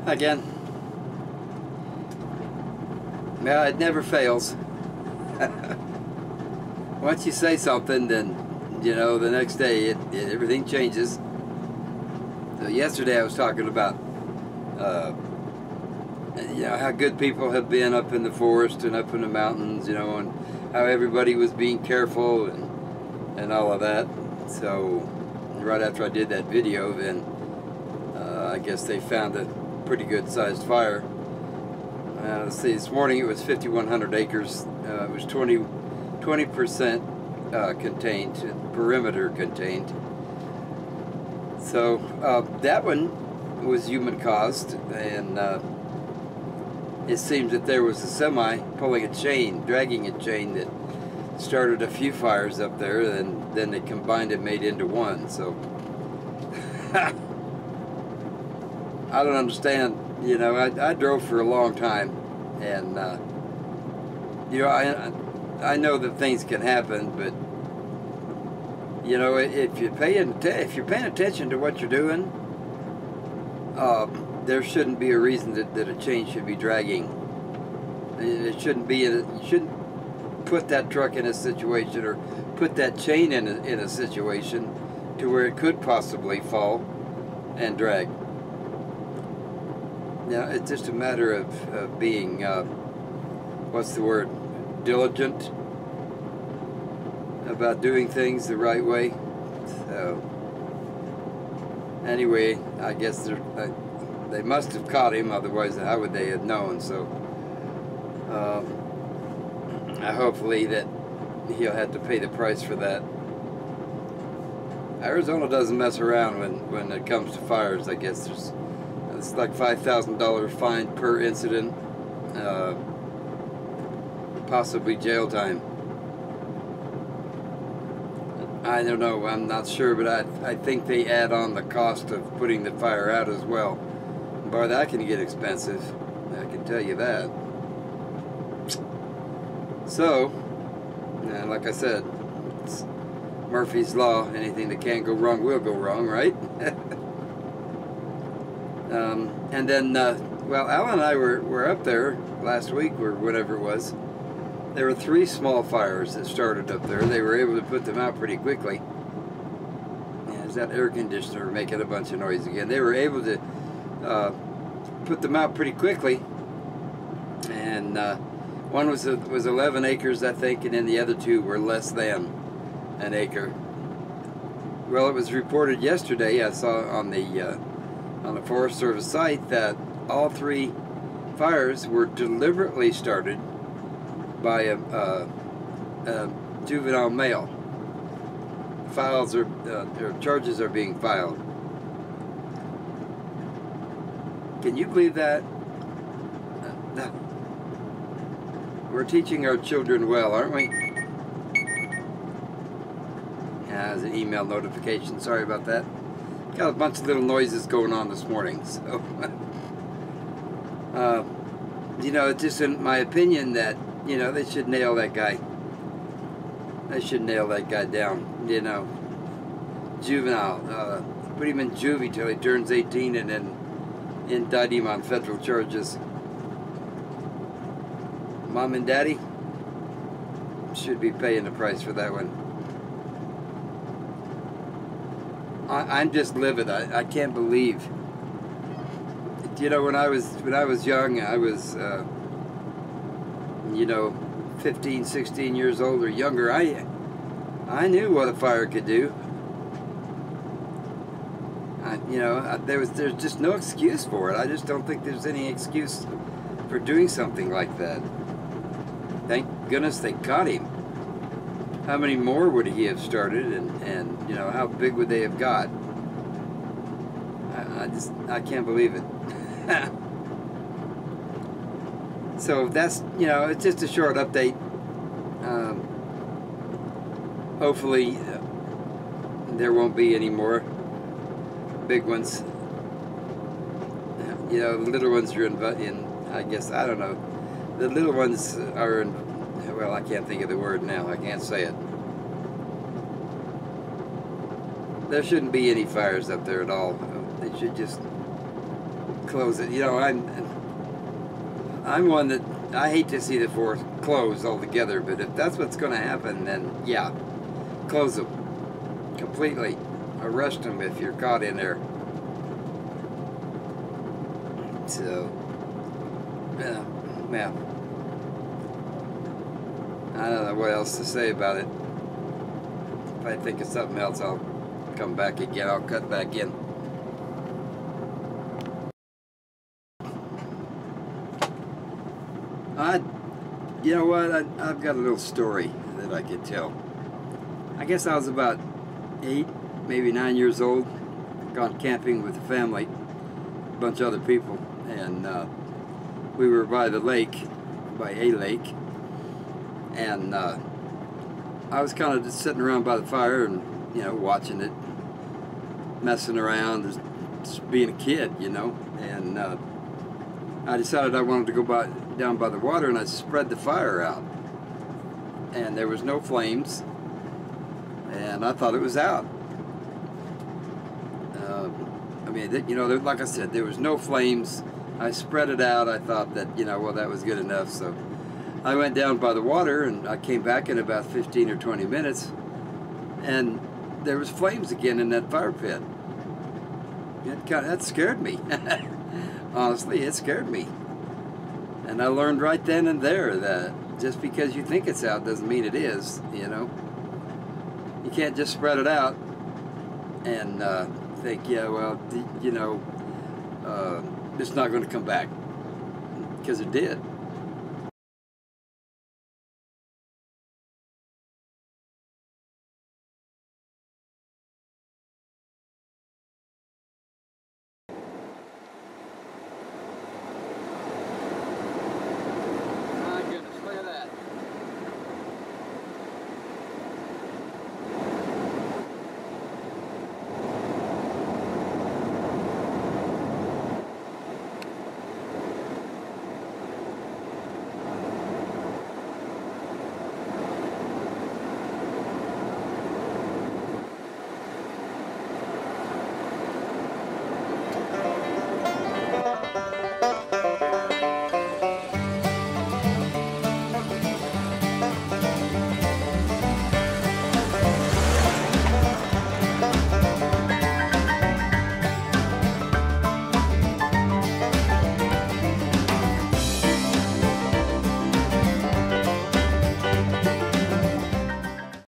Again. Well, it never fails. Once you say something, then, you know, the next day everything changes. So yesterday I was talking about, you know, how good people have been up in the forest and up in the mountains, you know, and how everybody was being careful and all of that. So right after I did that video, then I guess they found a pretty good sized fire. Let's see, this morning it was 5,100 acres. It was 20% contained, perimeter contained. So that one was human caused, and it seems that there was a semi pulling a chain, dragging a chain that started a few fires up there, and then they combined and made into one. So I don't understand. You know, I drove for a long time, and you know, I know that things can happen, but you know, if you're paying attention to what you're doing, there shouldn't be a reason that a chain should be dragging. It shouldn't be. You shouldn't put that truck in a situation, or put that chain in a situation to where it could possibly fall and drag. Now, it's just a matter of being, what's the word, diligent about doing things the right way. So, anyway, I guess they must have caught him, otherwise how would they have known? So, hopefully that he'll have to pay the price for that. Arizona doesn't mess around when it comes to fires. I guess it's like $5,000 fine per incident, possibly jail time. I don't know, I'm not sure, but I think they add on the cost of putting the fire out as well. Boy, that can get expensive, I can tell you that. So, like I said, it's Murphy's Law. Anything that can't go wrong will go wrong, right? And then, well, Alan and I were up there last week, or whatever it was. There were 3 small fires that started up there. They were able to put them out pretty quickly. Yeah, there's that air conditioner making a bunch of noise again. They were able to put them out pretty quickly. And one was 11 acres, I think, and then the other 2 were less than an acre. Well, it was reported yesterday, I saw on the Forest Service site, that all 3 fires were deliberately started by a juvenile male. Charges are being filed. Can you believe that? We're teaching our children well, aren't we? Yeah, there's an email notification. Sorry about that. Got a bunch of little noises going on this morning, so you know, it's just in my opinion that, you know, they should nail that guy. They should nail that guy down, you know. Juvenile, put him in juvie till he turns 18, and then indict him on federal charges. Mom and Daddy should be paying the price for that one. I'm just livid. I can't believe. You know, when I was young, I was you know, 15, 16 years old or younger. I knew what a fire could do. You know, there's just no excuse for it. I just don't think there's any excuse for doing something like that. Thank goodness they caught him. How many more would he have started, and you know, how big would they have got? I can't believe it. So that's, you know, it's just a short update. Hopefully there won't be any more big ones. You know, the little ones are in, I guess, I don't know. The little ones are in, well, I can't think of the word now. I can't say it. There shouldn't be any fires up there at all. They should just close it. You know, I'm one that I hate to see the forest close altogether, but if that's what's going to happen, then yeah, close them completely. Arrest them if you're caught in there. So, yeah. I don't know what else to say about it. If I think of something else, I'll come back again. I'll cut back in. You know what? I've got a little story that I could tell. I guess I was about 8, maybe 9 years old. Gone camping with the family, a bunch of other people, and we were by the lake, by a lake, and I was kind of just sitting around by the fire and, you know, watching it, messing around, just being a kid, you know, and I decided I wanted to go down by the water, and I spread the fire out, and there was no flames, and I thought it was out. I mean, you know, like I said, there was no flames. I spread it out. I thought that, you know, well, that was good enough. So I went down by the water, and I came back in about 15 or 20 minutes, and there was flames again in that fire pit. That scared me. Honestly, it scared me. And I learned right then and there that just because you think it's out doesn't mean it is, you know. You can't just spread it out and think, yeah, well, you know, it's not going to come back, because it did.